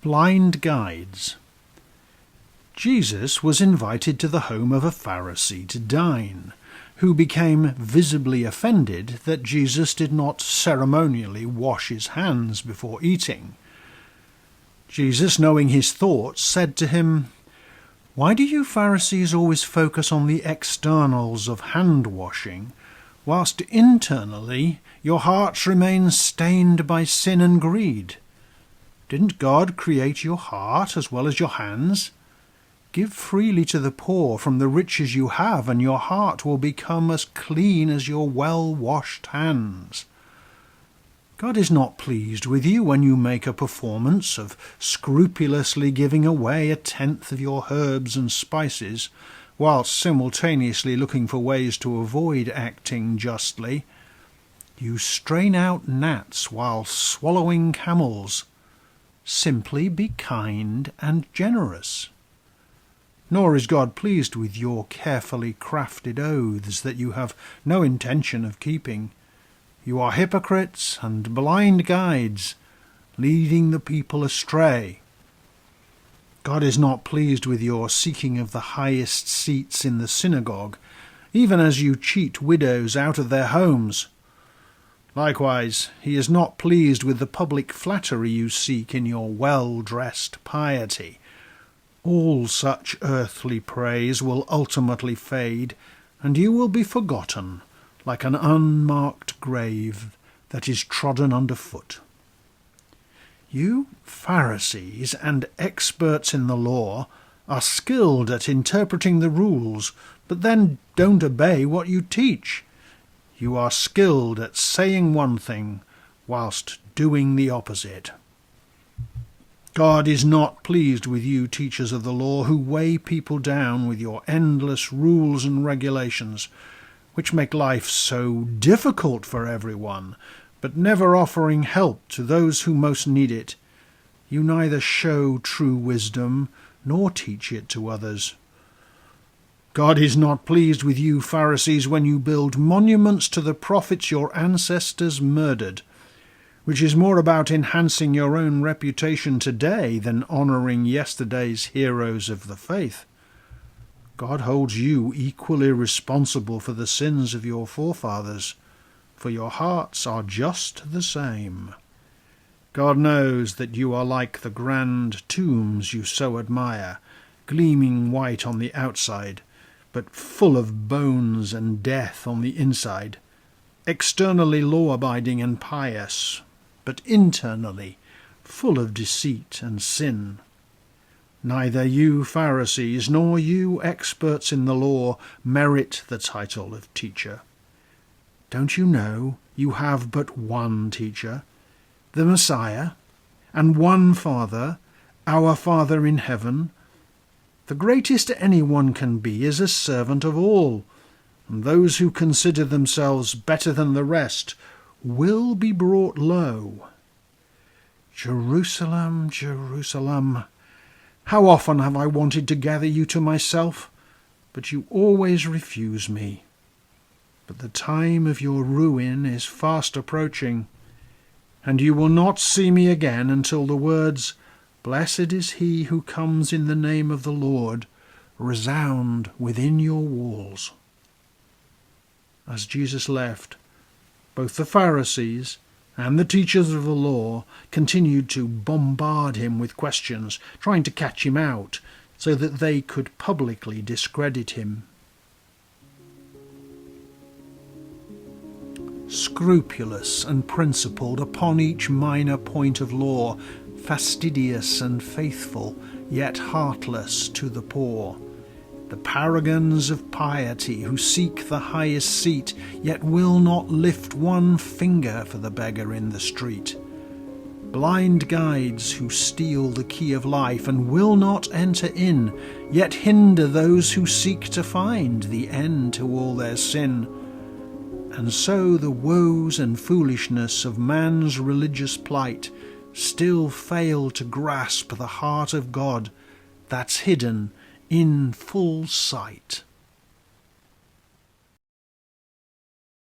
Blind guides. Jesus was invited to the home of a Pharisee to dine, who became visibly offended that Jesus did not ceremonially wash his hands before eating. Jesus, knowing his thoughts, said to him, "Why do you Pharisees always focus on the externals of hand-washing, whilst internally your hearts remain stained by sin and greed? Didn't God create your heart as well as your hands? Give freely to the poor from the riches you have, and your heart will become as clean as your well-washed hands. God is not pleased with you when you make a performance of scrupulously giving away 1/10 of your herbs and spices, whilst simultaneously looking for ways to avoid acting justly. You strain out gnats while swallowing camels. Simply be kind and generous. Nor is God pleased with your carefully crafted oaths that you have no intention of keeping. You are hypocrites and blind guides, leading the people astray. God is not pleased with your seeking of the highest seats in the synagogue, even as you cheat widows out of their homes. Likewise, he is not pleased with the public flattery you seek in your well-dressed piety. All such earthly praise will ultimately fade, and you will be forgotten, like an unmarked grave that is trodden underfoot. You Pharisees and experts in the law are skilled at interpreting the rules, but then don't obey what you teach. You are skilled at saying one thing whilst doing the opposite. God is not pleased with you teachers of the law who weigh people down with your endless rules and regulations, which make life so difficult for everyone, but never offering help to those who most need it. You neither show true wisdom nor teach it to others. God is not pleased with you Pharisees when you build monuments to the prophets your ancestors murdered, which is more about enhancing your own reputation today than honouring yesterday's heroes of the faith. God holds you equally responsible for the sins of your forefathers, for your hearts are just the same. God knows that you are like the grand tombs you so admire, gleaming white on the outside, but full of bones and death on the inside, externally law-abiding and pious, but internally full of deceit and sin. Neither you Pharisees nor you experts in the law merit the title of teacher. Don't you know you have but one teacher, the Messiah, and one Father, our Father in heaven? The greatest anyone can be is a servant of all, and those who consider themselves better than the rest will be brought low. Jerusalem, Jerusalem, how often have I wanted to gather you to myself, but you always refuse me. But the time of your ruin is fast approaching, and you will not see me again until the words, "Blessed is he who comes in the name of the Lord," resound within your walls. As Jesus left, both the Pharisees and the teachers of the law continued to bombard him with questions, trying to catch him out so that they could publicly discredit him. Scrupulous and principled upon each minor point of law, fastidious and faithful, yet heartless to the poor, the paragons of piety who seek the highest seat, yet will not lift one finger for the beggar in the street, blind guides who steal the key of life and will not enter in, yet hinder those who seek to find the end to all their sin. And so the woes and foolishness of man's religious plight still fail to grasp the heart of God that's hidden in full sight.